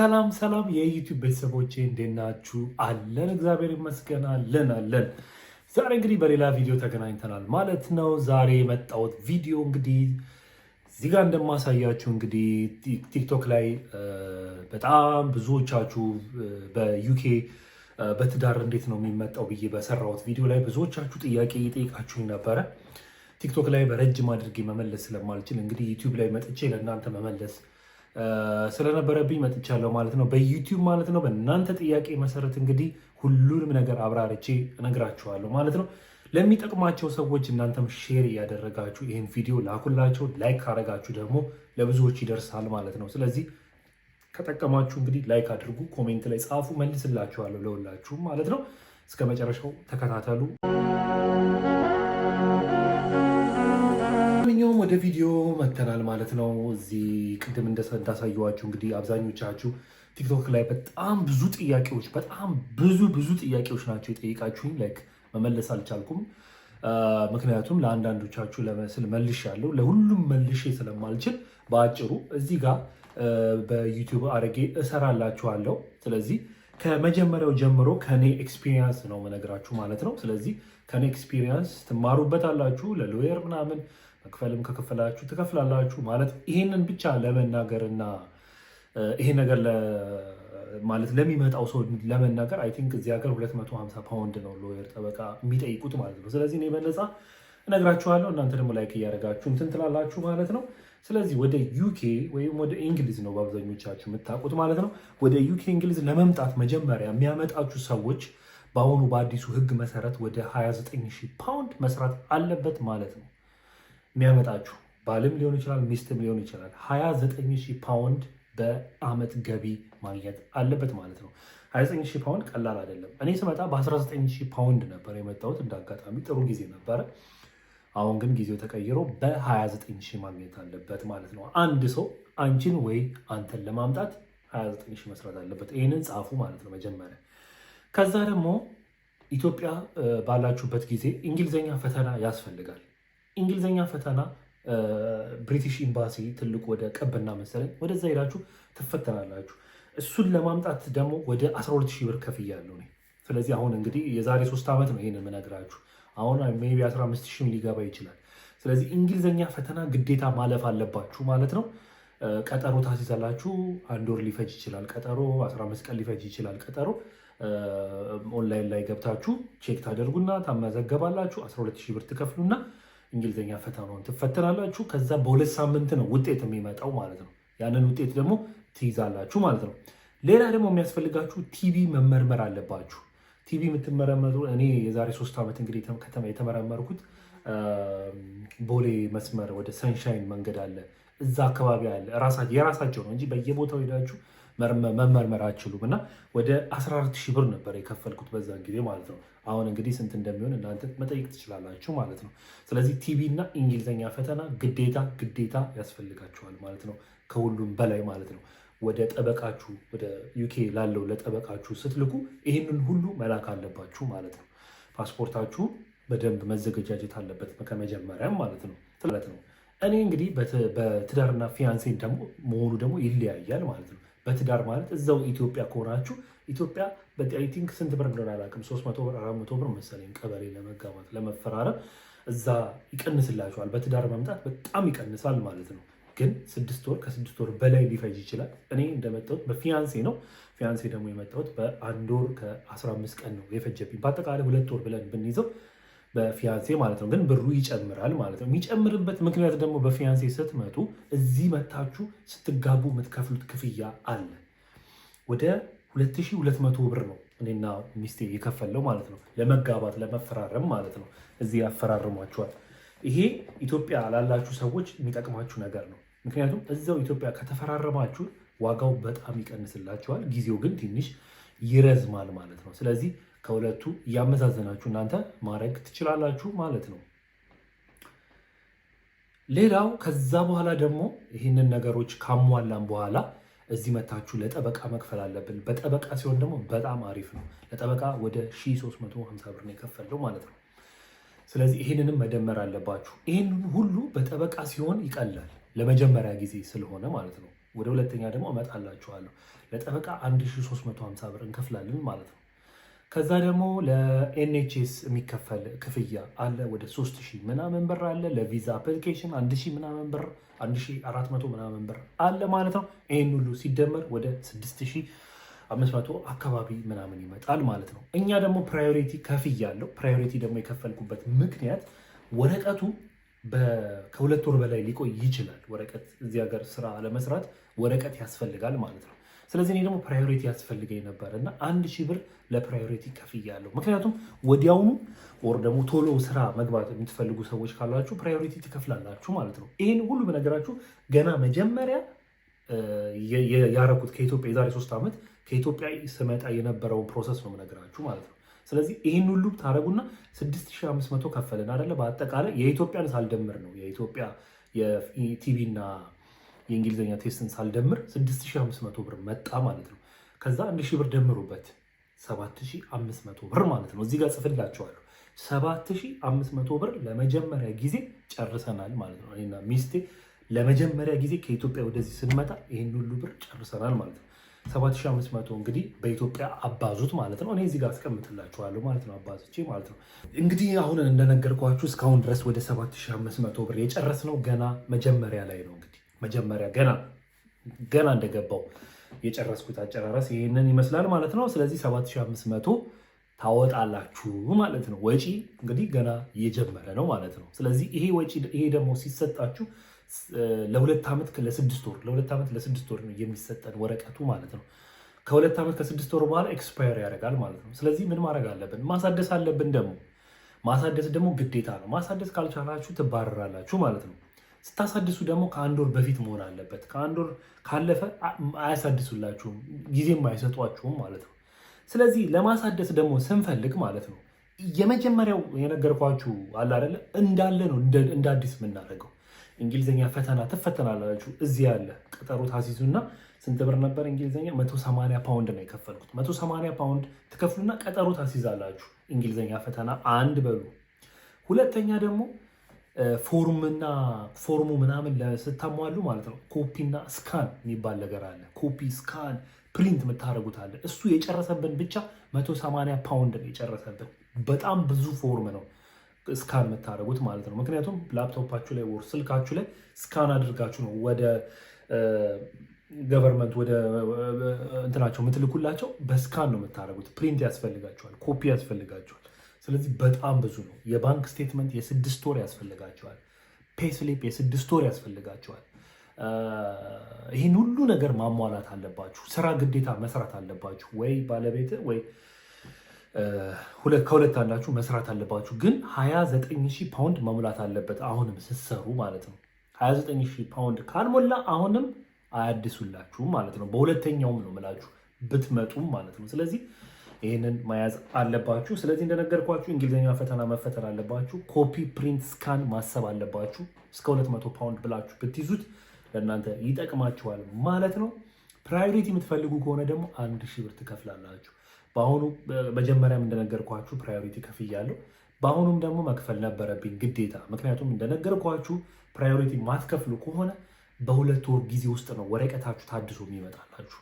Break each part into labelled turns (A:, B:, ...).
A: ሰላም ሰላም የዩቲዩብ ቤተሰቦቼ እንዴት ናችሁ? አለን እግዚአብሔር ይመስገን አለን። ዛሬ እንግዲህ በሌላ ቪዲዮ ተገናኝተናል ማለት ነው። ዛሬ የመጣሁት ቪዲዮ እንግዲህ እዚህ ጋር እንደማሳያችሁ እንግዲህ ቲክቶክ ላይ በጣም ብዙዎቻችሁ በዩኬ በትዳር እንዴት ነው የሚመጣው ብዬ በሰራሁት ቪዲዮ ላይ ብዙዎቻችሁ ጥያቄ እየጠየቃችሁኝ ነበረ። ቲክቶክ ላይ በረጅም አድርጌ መመለስ ስለማልችል እንግዲህ ዩቲዩብ ላይ መጥቼ ለእናንተ መመለስ ስለነበረብኝ መጥቻለሁ ማለት ነው። በዩቲዩብ ማለት ነው። በእናንተ ጥያቄ መሰረት እንግዲህ ሁሉንም ነገር አብራርቼ እነግራችኋለሁ ማለት ነው። ለሚጠቅማቸው ሰዎች እናንተም ሼር እያደረጋችሁ ይህን ቪዲዮ ላኩላቸው። ላይክ ካረጋችሁ ደግሞ ለብዙዎች ይደርሳል ማለት ነው። ስለዚህ ከጠቀማችሁ እንግዲህ ላይክ አድርጉ፣ ኮሜንት ላይ ጻፉ፣ መልስላችኋለሁ ለሁላችሁም ማለት ነው። እስከ መጨረሻው ተከታተሉ። ማንኛውም ወደ ቪዲዮ መተናል ማለት ነው። እዚህ ቅድም እንዳሳየዋችሁ እንግዲህ አብዛኞቻችሁ ቲክቶክ ላይ በጣም ብዙ ጥያቄዎች ብዙ ጥያቄዎች ናቸው የጠየቃችሁኝ። ላይክ መመለስ አልቻልኩም፣ ምክንያቱም ለአንዳንዶቻችሁ ለመስል መልሻለሁ፣ ለሁሉም መልሼ ስለማልችል በአጭሩ እዚህ ጋር በዩቲዩብ አድርጌ እሰራላችኋለሁ። ስለዚህ ከመጀመሪያው ጀምሮ ከኔ ኤክስፒሪየንስ ነው መነግራችሁ ማለት ነው። ስለዚህ ከኔ ኤክስፒሪየንስ ትማሩበታላችሁ። ለሎየር ምናምን መክፈልም ከከፈላችሁ ትከፍላላችሁ ማለት ይሄንን ብቻ ለመናገርና ይሄ ነገር ማለት ለሚመጣው ሰው ለመናገር አይ ቲንክ እዚህ ሀገር 250 ፓውንድ ነው ሎየር ጠበቃ የሚጠይቁት ማለት ነው። ስለዚህ እኔ በነፃ እነግራችኋለሁ፣ እናንተ ደግሞ ላይክ እያደረጋችሁ እንትን ትላላችሁ ማለት ነው። ስለዚህ ወደ ዩኬ ወይም ወደ እንግሊዝ ነው በአብዛኞቻችሁ የምታውቁት ማለት ነው። ወደ ዩኬ እንግሊዝ ለመምጣት መጀመሪያ የሚያመጣችሁ ሰዎች በአሁኑ በአዲሱ ሕግ መሰረት ወደ 29000 ፓውንድ መስራት አለበት ማለት ነው። የሚያመጣችሁ ባልም ሊሆን ይችላል፣ ሚስትም ሊሆን ይችላል። 29000 ፓውንድ በአመት ገቢ ማግኘት አለበት ማለት ነው። 29000 ፓውንድ ቀላል አይደለም። እኔ ስመጣ በ19000 ፓውንድ ነበር የመጣሁት። እንዳጋጣሚ ጥሩ ጊዜ ነበረ። አሁን ግን ጊዜው ተቀይሮ በ29000 ማግኘት አለበት ማለት ነው። አንድ ሰው አንቺን ወይ አንተን ለማምጣት 29000 መስራት አለበት። ይህንን ጻፉ ማለት ነው መጀመሪያ። ከዛ ደግሞ ኢትዮጵያ ባላችሁበት ጊዜ እንግሊዝኛ ፈተና ያስፈልጋል። እንግሊዝኛ ፈተና ብሪቲሽ ኤምባሲ ትልቁ ወደ ቀበና መሰለኝ ወደዛ ሄዳችሁ ትፈተናላችሁ። እሱን ለማምጣት ደግሞ ወደ 12000 ብር ከፍያለሁ እኔ። ስለዚህ አሁን እንግዲህ የዛሬ 3 ዓመት ነው ይሄን የምነግራችሁ። አሁን ሜይ ቢ 15000 ሊገባ ይችላል። ስለዚህ እንግሊዝኛ ፈተና ግዴታ ማለፍ አለባችሁ ማለት ነው። ቀጠሮ ታስይዛላችሁ። 1 ወር ሊፈጅ ይችላል ቀጠሮ፣ 15 ቀን ሊፈጅ ይችላል ቀጠሮ። ኦንላይን ላይ ገብታችሁ ቼክ ታደርጉና ታመዘገባላችሁ። 12000 ብር ትከፍሉና እንግሊዝኛ ፈተናውን ትፈተናላችሁ። ከዛ በ2 ሳምንት ነው ውጤት የሚመጣው ማለት ነው። ያንን ውጤት ደግሞ ትይዛላችሁ ማለት ነው። ሌላ ደግሞ የሚያስፈልጋችሁ ቲቪ መመርመር አለባችሁ። ቲቪ የምትመረመሩ እኔ የዛሬ 3 ዓመት እንግዲህ የተመረመርኩት ቦሌ መስመር ወደ ሰንሻይን መንገድ አለ፣ እዛ አካባቢ አለ። የራሳቸው ነው እንጂ በየቦታው ሄዳችሁ መመርመር አትችሉም። እና ወደ 14000 ብር ነበር የከፈልኩት በዛን ጊዜ ማለት ነው። አሁን እንግዲህ ስንት እንደሚሆን እናንተ መጠየቅ ትችላላችሁ ማለት ነው። ስለዚህ ቲቪ እና እንግሊዝኛ ፈተና ግዴታ ያስፈልጋችኋል ማለት ነው። ከሁሉም በላይ ማለት ነው ወደ ጠበቃችሁ ወደ ዩኬ ላለው ለጠበቃችሁ ስትልኩ ይህንን ሁሉ መላክ አለባችሁ ማለት ነው። ፓስፖርታችሁ በደንብ መዘገጃጀት አለበት ከመጀመሪያም ማለት ነው። እኔ እንግዲህ በትዳርና ፊያንሴ ደግሞ መሆኑ ደግሞ ይለያያል ማለት ነው። በትዳር ማለት እዛው ኢትዮጵያ ከሆናችሁ ኢትዮጵያ በአይ ቲንክ ስንት ብር እንደሆነ አላውቅም፣ 300 ብር 400 ብር መሰለኝ ቀበሌ ለመጋባት ለመፈራረም እዛ ይቀንስላችኋል። በትዳር መምጣት በጣም ይቀንሳል ማለት ነው። ግን 6 ወር ከ6 ወር በላይ ሊፈጅ ይችላል። እኔ እንደመጣሁት በፊያንሴ ነው። ፊያንሴ ደግሞ የመጣሁት በ1 ወር ከ15 ቀን ነው የፈጀብኝ። በአጠቃላይ 2 ወር ብለን ብንይዘው በፊያንሴ ማለት ነው። ግን ብሩ ይጨምራል ማለት ነው። የሚጨምርበት ምክንያት ደግሞ በፊያንሴ ስትመጡ እዚህ መታችሁ ስትጋቡ የምትከፍሉት ክፍያ አለ። ወደ 2200 ብር ነው እኔና ሚስቴ የከፈለው ማለት ነው። ለመጋባት ለመፈራረም ማለት ነው። እዚህ ያፈራርሟቸዋል። ይሄ ኢትዮጵያ ላላችሁ ሰዎች የሚጠቅማችሁ ነገር ነው። ምክንያቱም እዛው ኢትዮጵያ ከተፈራረማችሁ ዋጋው በጣም ይቀንስላችኋል። ጊዜው ግን ትንሽ ይረዝማል ማለት ነው። ስለዚህ ከሁለቱ እያመዛዘናችሁ እናንተ ማድረግ ትችላላችሁ ማለት ነው። ሌላው ከዛ በኋላ ደግሞ ይህንን ነገሮች ካሟላን በኋላ እዚህ መታችሁ ለጠበቃ መክፈል አለብን። በጠበቃ ሲሆን ደግሞ በጣም አሪፍ ነው። ለጠበቃ ወደ 1350 ብር ነው የከፈለው ማለት ነው። ስለዚህ ይህንንም መደመር አለባችሁ። ይህንን ሁሉ በጠበቃ ሲሆን ይቀላል፣ ለመጀመሪያ ጊዜ ስለሆነ ማለት ነው። ወደ ሁለተኛ ደግሞ እመጣላችኋለሁ። ለጠበቃ 1350 ብር እንከፍላለን ማለት ነው። ከዛ ደግሞ ለኤንኤችኤስ የሚከፈል ክፍያ አለ ወደ 3000 ምናምን ብር አለ። ለቪዛ አፕሊኬሽን 1000 ምናምን ብር 1400 ምናምን ብር አለ ማለት ነው። ይህን ሁሉ ሲደመር ወደ 6500 አካባቢ ምናምን ይመጣል ማለት ነው። እኛ ደግሞ ፕራዮሪቲ ከፍያለሁ። ፕራዮሪቲ ደግሞ የከፈልኩበት ምክንያት ወረቀቱ ከ2 ወር በላይ ሊቆይ ይችላል። ወረቀት እዚህ ሀገር ስራ ለመስራት ወረቀት ያስፈልጋል ማለት ነው። ስለዚህ እኔ ደግሞ ፕራዮሪቲ ያስፈልገኝ ነበር እና 1000 ብር ለፕራዮሪቲ ከፍያለሁ። ምክንያቱም ወዲያውኑ ወር ደግሞ ቶሎ ስራ መግባት የምትፈልጉ ሰዎች ካላችሁ ፕራዮሪቲ ትከፍላላችሁ ማለት ነው። ይህን ሁሉ በነገራችሁ ገና መጀመሪያ ያረኩት ከኢትዮጵያ የዛሬ 3 ዓመት ከኢትዮጵያ ስመጣ የነበረውን ፕሮሰስ ነው የምነግራችሁ ማለት ነው። ስለዚህ ይህን ሁሉ ታደረጉና 6500 ከፈልን አይደለ? በአጠቃላይ የኢትዮጵያን ሳልደምር ነው የኢትዮጵያ የቲቪ እና የእንግሊዝኛ ቴስትን ሳልደምር 6500 ብር መጣ ማለት ነው። ከዛ 1000 ብር ደምሩበት 7500 ብር ማለት ነው። እዚህ ጋር ጽፍላችኋለሁ 7500 ብር ለመጀመሪያ ጊዜ ጨርሰናል ማለት ነው። እኔና ሚስቴ ለመጀመሪያ ጊዜ ከኢትዮጵያ ወደዚህ ስንመጣ ይህን ሁሉ ብር ጨርሰናል ማለት ነው። 7500 እንግዲህ በኢትዮጵያ አባዙት ማለት ነው። እኔ እዚህ ጋር አስቀምጥላችኋለሁ ማለት ነው፣ አባዝቼ ማለት ነው። እንግዲህ አሁን እንደነገርኳችሁ እስካሁን ድረስ ወደ 7500 ብር የጨረስነው ገና መጀመሪያ ላይ ነው። እንግዲህ መጀመሪያ ገና እንደገባው የጨረስኩት አጨራረስ ይህንን ይመስላል ማለት ነው። ስለዚህ 7500 ታወጣላችሁ ማለት ነው። ወጪ እንግዲህ ገና እየጀመረ ነው ማለት ነው። ስለዚህ ይሄ ደግሞ ሲሰጣችሁ ለ2 ዓመት ለ6 ወር ነው የሚሰጠን ወረቀቱ ማለት ነው። ከ2 ዓመት ከ6 ወር በኋላ ኤክስፓየር ያደርጋል ማለት ነው። ስለዚህ ምን ማድረግ አለብን? ማሳደስ አለብን። ማሳደስ ደግሞ ግዴታ ነው። ማሳደስ ካልቻላችሁ ትባረራላችሁ ማለት ነው። ስታሳድሱ ደግሞ ከ1 ወር በፊት መሆን አለበት። ከ1 ወር ካለፈ አያሳድሱላችሁም፣ ጊዜም አይሰጧችሁም ማለት ነው። ስለዚህ ለማሳደስ ደግሞ ስንፈልግ ማለት ነው የመጀመሪያው የነገርኳችሁ አለ አይደለ? እንዳለ ነው እንደ አዲስ የምናደርገው። እንግሊዝኛ ፈተና ትፈተናላችሁ። እዚህ ያለ ቀጠሮ ታሲዙና ስንት ብር ነበር እንግሊዝኛ? 180 ፓውንድ ነው የከፈልኩት። 180 ፓውንድ ትከፍሉና ቀጠሮ ታሲዛላችሁ። እንግሊዝኛ ፈተና 1 በሉ። ሁለተኛ ደግሞ ፎርሙ ምናምን ስታሟሉ ማለት ነው ኮፒና ስካን የሚባል ነገር አለ። ኮፒ ስካን ፕሪንት የምታደርጉት አለ። እሱ የጨረሰብን ብቻ 180 ፓውንድ ነው የጨረሰብን። በጣም ብዙ ፎርም ነው ስካን የምታደርጉት ማለት ነው። ምክንያቱም ላፕቶፓችሁ ላይ ወር ስልካችሁ ላይ ስካን አድርጋችሁ ነው ወደ ገቨርንመንት ወደ እንትናቸው የምትልኩላቸው። በስካን ነው የምታደርጉት። ፕሪንት ያስፈልጋቸዋል፣ ኮፒ ያስፈልጋቸዋል። ስለዚህ በጣም ብዙ ነው። የባንክ ስቴትመንት የ6 ወር ያስፈልጋቸዋል። ፔስሊፕ የ6 ወር ያስፈልጋቸዋል። ይህን ሁሉ ነገር ማሟላት አለባችሁ። ስራ ግዴታ መስራት አለባችሁ። ወይ ባለቤት ወይ ከሁለት አንዳችሁ መስራት አለባችሁ። ግን 29000 ፓውንድ መሙላት አለበት አሁንም ስትሰሩ ማለት ነው። 29000 ፓውንድ ካልሞላ አሁንም አያድሱላችሁም ማለት ነው። በሁለተኛውም ነው የምላችሁ ብትመጡም ማለት ነው። ስለዚህ ይህንን መያዝ አለባችሁ። ስለዚህ እንደነገርኳችሁ እንግሊዝኛ ፈተና መፈተን አለባችሁ። ኮፒ፣ ፕሪንት፣ ስካን ማሰብ አለባችሁ። እስከ 200 ፓውንድ ብላችሁ ብትይዙት ለእናንተ ይጠቅማችኋል ማለት ነው። ፕራዮሪቲ የምትፈልጉ ከሆነ ደግሞ 1000 ብር ትከፍላላችሁ። በአሁኑ መጀመሪያም እንደነገርኳችሁ ፕራዮሪቲ ከፍያለሁ። በአሁኑም ደግሞ መክፈል ነበረብኝ ግዴታ። ምክንያቱም እንደነገርኳችሁ ፕራዮሪቲ ማትከፍሉ ከሆነ በ2 ወር ጊዜ ውስጥ ነው ወረቀታችሁ ታድሶ የሚመጣላችሁ።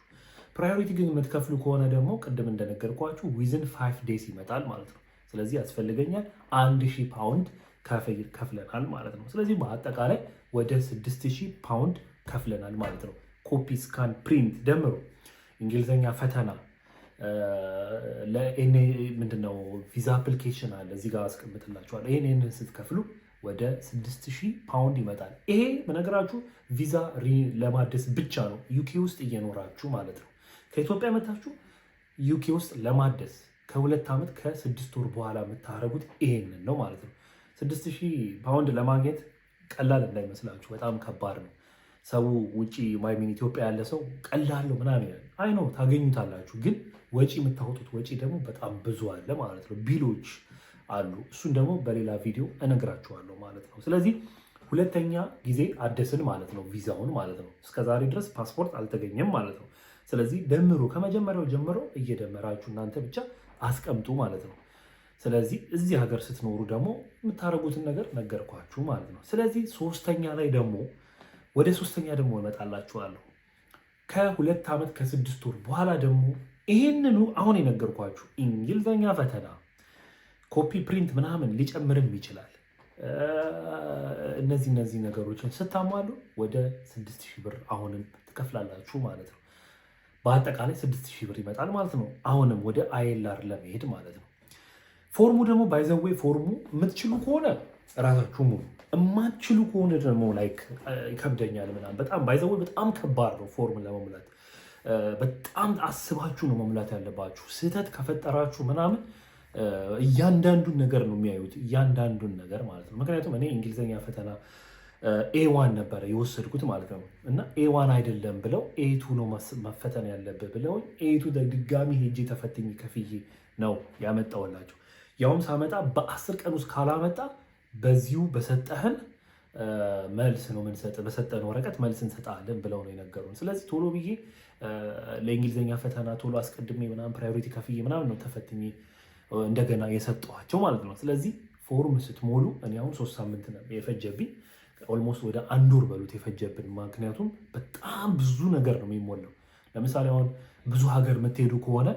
A: ፕራዮሪቲ ግን የምትከፍሉ ከሆነ ደግሞ ቅድም እንደነገርኳችሁ ዊዝን 5 ዴይስ ይመጣል ማለት ነው። ስለዚህ ያስፈልገኛል 1000 ፓውንድ ከፍለናል ማለት ነው። ስለዚህ በአጠቃላይ ወደ 6000 ፓውንድ ከፍለናል ማለት ነው። ኮፒ፣ ስካን፣ ፕሪንት ደምሮ እንግሊዝኛ ፈተና ምንድነው ቪዛ አፕሊኬሽን አለ እዚህ ጋር አስቀምጥላችኋል። ይህንን ስትከፍሉ ወደ 6000 ፓውንድ ይመጣል። ይሄ በነገራችሁ ቪዛ ለማደስ ብቻ ነው፣ ዩኬ ውስጥ እየኖራችሁ ማለት ነው። ከኢትዮጵያ መታችሁ ዩኬ ውስጥ ለማደስ ከ2 ዓመት ከ6 ወር በኋላ የምታደርጉት ይሄንን ነው ማለት ነው። 6000 ፓውንድ ለማግኘት ቀላል እንዳይመስላችሁ፣ በጣም ከባድ ነው። ሰው ውጪ ማይሚን ኢትዮጵያ ያለ ሰው ቀላል ምናምን ይላል። አይ ነው ታገኙታላችሁ፣ ግን ወጪ የምታወጡት ወጪ ደግሞ በጣም ብዙ አለ ማለት ነው። ቢሎች አሉ። እሱን ደግሞ በሌላ ቪዲዮ እነግራችኋለሁ ማለት ነው። ስለዚህ ሁለተኛ ጊዜ አደስን ማለት ነው፣ ቪዛውን ማለት ነው። እስከዛሬ ድረስ ፓስፖርት አልተገኘም ማለት ነው። ስለዚህ ደምሩ፣ ከመጀመሪያው ጀምሮ እየደመራችሁ እናንተ ብቻ አስቀምጡ ማለት ነው። ስለዚህ እዚህ ሀገር ስትኖሩ ደግሞ የምታደርጉትን ነገር ነገርኳችሁ ማለት ነው። ስለዚህ ወደ ሶስተኛ ደግሞ እመጣላችኋለሁ። ከ2 ዓመት ከ6 ወር በኋላ ደግሞ ይህንኑ አሁን የነገርኳችሁ እንግሊዝኛ ፈተና ኮፒ ፕሪንት ምናምን ሊጨምርም ይችላል። እነዚህ ነገሮችን ስታሟሉ ወደ 6000 ብር አሁንም ትከፍላላችሁ ማለት ነው። በአጠቃላይ 6000 ብር ይመጣል ማለት ነው። አሁንም ወደ አይኤልአር ለመሄድ ማለት ነው። ፎርሙ ደግሞ ባይዘዌ ፎርሙ የምትችሉ ከሆነ ራሳችሁ ሙሉ፣ የማትችሉ ከሆነ ደግሞ ላይክ ይከብደኛል ምናምን በጣም ባይዘዌ በጣም ከባድ ነው ፎርም ለመሙላት። በጣም አስባችሁ ነው መሙላት ያለባችሁ። ስህተት ከፈጠራችሁ ምናምን እያንዳንዱን ነገር ነው የሚያዩት፣ እያንዳንዱን ነገር ማለት ነው። ምክንያቱም እኔ እንግሊዝኛ ፈተና ኤዋን ነበረ የወሰድኩት ማለት ነው እና ኤዋን አይደለም ብለው ኤቱ ነው መፈተን ያለብህ ብለው ኤቱ ድጋሚ ሄጄ ተፈትኝ ከፍዬ ነው ያመጣውላቸው። ያውም ሳመጣ በ10 ቀን ውስጥ ካላመጣ በዚሁ በሰጠህን መልስ ነው ምንሰጥ፣ በሰጠን ወረቀት መልስ እንሰጣለን ብለው ነው የነገሩን። ስለዚህ ቶሎ ብዬ ለእንግሊዝኛ ፈተና ቶሎ አስቀድሜ ምናምን ፕራዮሪቲ ከፍዬ ምናምን ነው ተፈትኜ እንደገና የሰጠኋቸው ማለት ነው። ስለዚህ ፎርም ስትሞሉ እኔ አሁን 3 ሳምንት ነው የፈጀብኝ፣ ኦልሞስት ወደ 1 ወር በሉት የፈጀብን። ምክንያቱም በጣም ብዙ ነገር ነው የሚሞላው። ለምሳሌ አሁን ብዙ ሀገር የምትሄዱ ከሆነ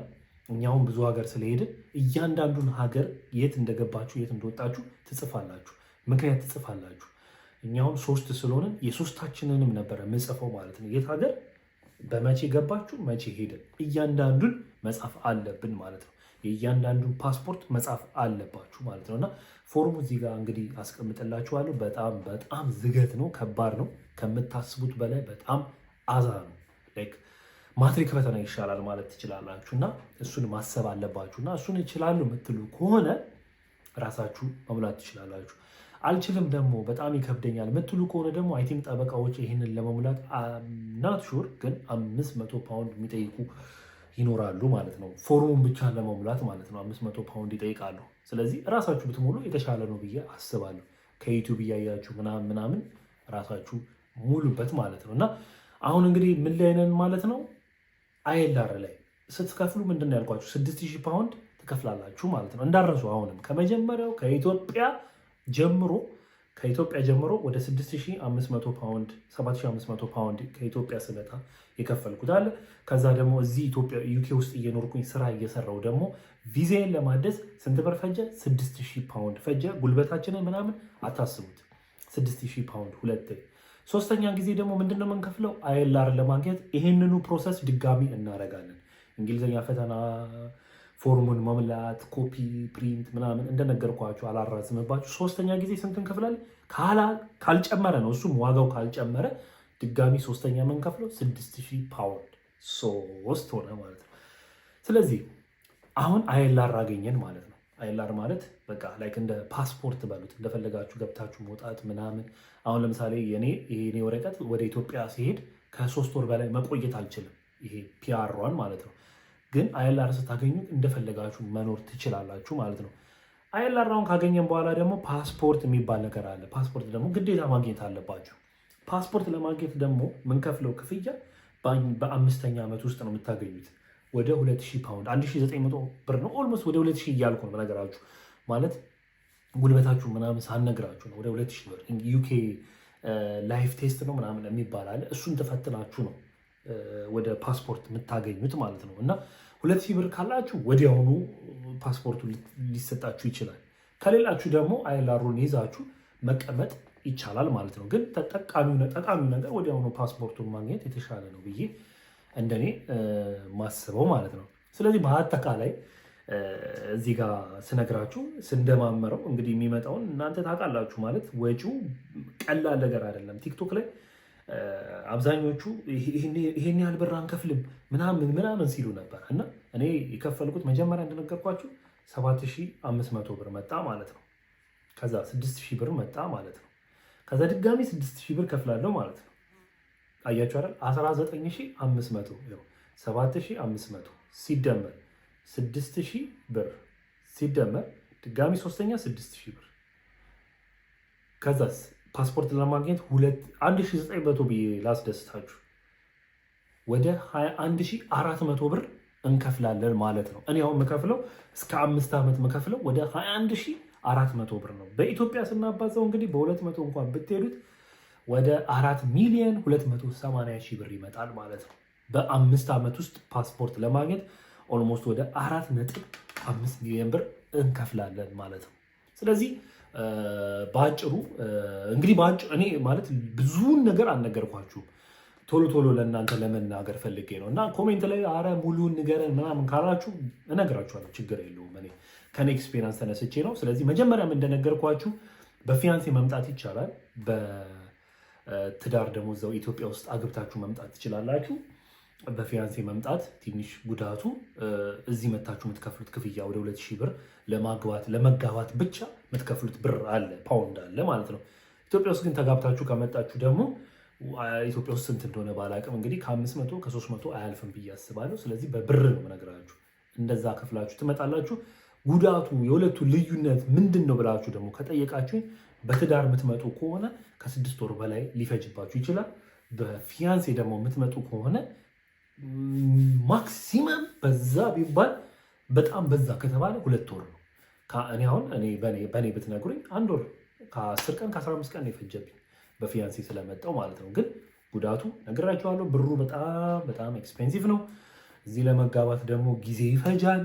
A: እኛውን ብዙ ሀገር ስለሄድን እያንዳንዱን ሀገር የት እንደገባችሁ የት እንደወጣችሁ ትጽፋላችሁ፣ ምክንያት ትጽፋላችሁ። እኛውን 3 ስለሆንን የ3ታችንንም ነበረ ምጽፈው ማለት ነው። የት ሀገር በመቼ ገባችሁ መቼ ሄድን እያንዳንዱን መጻፍ አለብን ማለት ነው። የእያንዳንዱን ፓስፖርት መጻፍ አለባችሁ ማለት ነው። እና ፎርሙ እዚህ ጋር እንግዲህ አስቀምጥላችኋለሁ። በጣም ዝገት ነው፣ ከባድ ነው፣ ከምታስቡት በላይ በጣም አዛ ነው። ማትሪክ ፈተና ይሻላል ማለት ትችላላችሁ። እና እሱን ማሰብ አለባችሁ። እና እሱን ይችላሉ የምትሉ ከሆነ ራሳችሁ መሙላት ትችላላችሁ። አልችልም ደግሞ በጣም ይከብደኛል የምትሉ ከሆነ ደግሞ አይ ቲንክ ጠበቃዎች ይህንን ለመሙላት ናት ሹር ግን 500 ፓውንድ የሚጠይቁ ይኖራሉ ማለት ነው። ፎርሙን ብቻ ለመሙላት ማለት ነው 500 ፓውንድ ይጠይቃሉ። ስለዚህ ራሳችሁ ብትሞሉ የተሻለ ነው ብዬ አስባለሁ። ከዩቲዩብ እያያችሁ ምናምን ራሳችሁ ሙሉበት ማለት ነው። እና አሁን እንግዲህ ምን ላይ ነን ማለት ነው? አይኤልአር ላይ ስትከፍሉ ምንድን ነው ያልኳችሁ 6000 ፓውንድ ትከፍላላችሁ ማለት ነው። እንዳረሱ አሁንም ከመጀመሪያው ከኢትዮጵያ ጀምሮ ወደ 6500 ፓውንድ 7500 ፓውንድ ከኢትዮጵያ ስመጣ የከፈልኩት አለ። ከዛ ደግሞ እዚህ ኢትዮጵያ ዩኬ ውስጥ እየኖርኩኝ ስራ እየሰራው ደግሞ ቪዛዬን ለማደስ ስንት ብር ፈጀ? 6000 ፓውንድ ፈጀ። ጉልበታችንን ምናምን አታስቡት። 6000 ፓውንድ ሁለቴ። ሶስተኛ ጊዜ ደግሞ ምንድነው የምንከፍለው? አይኤልአር ለማግኘት ይሄንኑ ፕሮሰስ ድጋሚ እናደርጋለን። እንግሊዝኛ ፈተና ፎርሙን መምላት፣ ኮፒ ፕሪንት ምናምን እንደነገርኳችሁ አላራዝምባችሁ። ሶስተኛ ጊዜ ስንት እንከፍላለን? ካልጨመረ ነው እሱም ዋጋው ካልጨመረ ድጋሚ ሶስተኛ የምንከፍለው 6000 ፓውንድ 3 ሆነ ማለት ነው። ስለዚህ አሁን አይኤልአር አገኘን ማለት ነው። አይኤልአር ማለት በቃ ላይክ እንደ ፓስፖርት በሉት፣ እንደፈለጋችሁ ገብታችሁ መውጣት ምናምን። አሁን ለምሳሌ የኔ ወረቀት ወደ ኢትዮጵያ ሲሄድ ከ3 ወር በላይ መቆየት አልችልም። ይሄ ፒአርዋን ማለት ነው። ግን አይኤልአር ስታገኙ እንደፈለጋችሁ መኖር ትችላላችሁ ማለት ነው። አይኤልአር አሁን ካገኘን በኋላ ደግሞ ፓስፖርት የሚባል ነገር አለ። ፓስፖርት ደግሞ ግዴታ ማግኘት አለባችሁ። ፓስፖርት ለማግኘት ደግሞ የምንከፍለው ክፍያ በ5ኛ ዓመት ውስጥ ነው የምታገኙት። ወደ 2000 ፓውንድ 1900 ብር ነው። ኦልሞስት ወደ 2000 እያልኩ ነው በነገራችሁ። ማለት ጉልበታችሁ ምናምን ሳነግራችሁ ነው። ወደ 2000 ብር ዩኬ ላይፍ ቴስት ነው ምናምን የሚባል አለ። እሱን ተፈትናችሁ ነው ወደ ፓስፖርት የምታገኙት ማለት ነው። እና 2000 ብር ካላችሁ ወዲያውኑ ፓስፖርቱ ሊሰጣችሁ ይችላል። ከሌላችሁ ደግሞ አይኤልአሩን ይዛችሁ መቀመጥ ይቻላል ማለት ነው። ግን ጠቃሚው ነገር ወዲያውኑ ፓስፖርቱን ማግኘት የተሻለ ነው ብዬ እንደኔ ማስበው ማለት ነው። ስለዚህ በአጠቃላይ እዚህ ጋር ስነግራችሁ ስንደማመረው እንግዲህ የሚመጣውን እናንተ ታውቃላችሁ። ማለት ወጪው ቀላል ነገር አይደለም። ቲክቶክ ላይ አብዛኞቹ ይሄን ያህል ብር አንከፍልም ምናምን ሲሉ ነበር እና እኔ የከፈልኩት መጀመሪያ እንደነገርኳችሁ 7500 ብር መጣ ማለት ነው። ከዛ 6000 ብር መጣ ማለት ነው። ከዛ ድጋሚ 6000 ብር ከፍላለሁ ማለት ነው። አያችሁ አይደል? 19500 ነው። 7500 ሲደመር 6000 ብር ሲደመር ድጋሚ ሶስተኛ 6000 ብር ከዛስ ፓስፖርት ለማግኘት 1900 ብዬ ላስደስታችሁ ወደ 21400 ብር እንከፍላለን ማለት ነው። እኔ አሁን የምከፍለው እስከ 5 ዓመት የምከፍለው ወደ 21400 ብር ነው። በኢትዮጵያ ስናባዛው እንግዲህ በ200 እንኳን ብትሄዱት ወደ 4,280,000 ብር ይመጣል ማለት ነው። በ5 ዓመት ውስጥ ፓስፖርት ለማግኘት ኦልሞስት ወደ 4.5 ሚሊዮን ብር እንከፍላለን ማለት ነው። ስለዚህ በአጭሩ እንግዲህ እኔ ማለት ብዙውን ነገር አልነገርኳችሁም፣ ቶሎ ቶሎ ለእናንተ ለመናገር ፈልጌ ነው እና ኮሜንት ላይ አረ ሙሉን ንገረን ምናምን ካላችሁ እነግራችኋለሁ፣ ችግር የለውም። እኔ ከኔ ኤክስፔሪንስ ተነስቼ ነው። ስለዚህ መጀመሪያም እንደነገርኳችሁ በፊያንሴ መምጣት ይቻላል። በትዳር ደግሞ እዛው ኢትዮጵያ ውስጥ አግብታችሁ መምጣት ትችላላችሁ። በፊያንሴ መምጣት ትንሽ ጉዳቱ እዚህ መታችሁ የምትከፍሉት ክፍያ ወደ 2000 ብር ለመጋባት ብቻ የምትከፍሉት ብር አለ፣ ፓውንድ አለ ማለት ነው። ኢትዮጵያ ውስጥ ግን ተጋብታችሁ ከመጣችሁ ደግሞ ኢትዮጵያ ውስጥ ስንት እንደሆነ ባላቅም እንግዲህ ከ500 ከ300 አያልፍም ብዬ አስባለሁ። ስለዚህ በብር ነው የምነግራችሁ። እንደዛ ከፍላችሁ ትመጣላችሁ። ጉዳቱ የሁለቱ ልዩነት ምንድን ነው ብላችሁ ደግሞ ከጠየቃችሁ በትዳር የምትመጡ ከሆነ ከ6 ወር በላይ ሊፈጅባችሁ ይችላል። በፊያንሴ ደግሞ የምትመጡ ከሆነ ማክሲመም በዛ ቢባል በጣም በዛ ከተባለ 2 ወር ነው። እኔ በእኔ ብትነግሩኝ 1 ወር ከ10 ቀን ከ15 ቀን የፈጀብኝ በፊያንሴ ስለመጣው ማለት ነው። ግን ጉዳቱ ነግራችኋለሁ። ብሩ በጣም ኤክስፔንሲቭ ነው። እዚህ ለመጋባት ደግሞ ጊዜ ይፈጃል።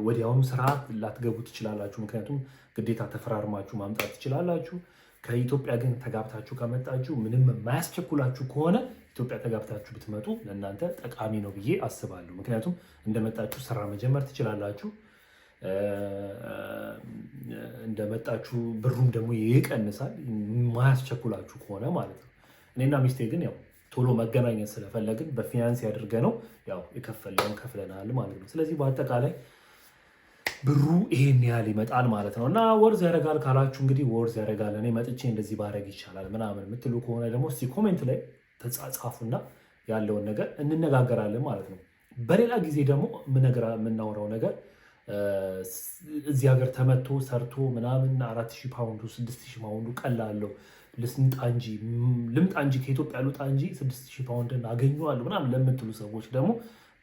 A: ወዲያውኑ ስራ ላትገቡ ትችላላችሁ። ምክንያቱም ግዴታ ተፈራርማችሁ ማምጣት ትችላላችሁ። ከኢትዮጵያ ግን ተጋብታችሁ ከመጣችሁ ምንም የማያስቸኩላችሁ ከሆነ ኢትዮጵያ ተጋብታችሁ ብትመጡ ለእናንተ ጠቃሚ ነው ብዬ አስባለሁ። ምክንያቱም እንደመጣችሁ ስራ መጀመር ትችላላችሁ። እንደመጣችሁ ብሩም ደግሞ ይቀንሳል፣ የማያስቸኩላችሁ ከሆነ ማለት ነው። እኔና ሚስቴ ግን ያው ቶሎ መገናኘት ስለፈለግን በፊያንስ ያድርገ ነው ያው የከፈለውን ከፍለናል ማለት ነው። ስለዚህ በአጠቃላይ ብሩ ይሄን ያህል ይመጣል ማለት ነው። እና ወርዝ ያደርጋል ካላችሁ እንግዲህ ወርዝ ያደርጋል። እኔ መጥቼ እንደዚህ ባረግ ይቻላል ምናምን የምትሉ ከሆነ ደግሞ እስቲ ኮሜንት ላይ ተጻጻፉና ያለውን ነገር እንነጋገራለን ማለት ነው። በሌላ ጊዜ ደግሞ የምናወራው ነገር እዚህ ሀገር ተመቶ ሰርቶ ምናምን 4000 ፓውንዱ 6000 ፓውንዱ ቀላለው ልምጣ እንጂ ከኢትዮጵያ ልውጣ እንጂ 6000 ፓውንድን አገኘዋለሁ ምናምን ለምትሉ ሰዎች ደግሞ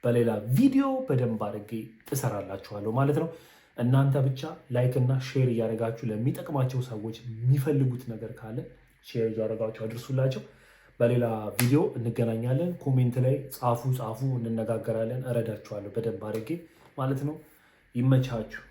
A: በሌላ ቪዲዮ በደንብ አድርጌ እሰራላችኋለሁ ማለት ነው። እናንተ ብቻ ላይክ እና ሼር እያደረጋችሁ ለሚጠቅማቸው ሰዎች የሚፈልጉት ነገር ካለ ሼር እያደረጋችሁ አድርሱላቸው። በሌላ ቪዲዮ እንገናኛለን። ኮሜንት ላይ ጻፉ፣ እንነጋገራለን። እረዳችኋለሁ በደንብ አድርጌ ማለት ነው። ይመቻችሁ።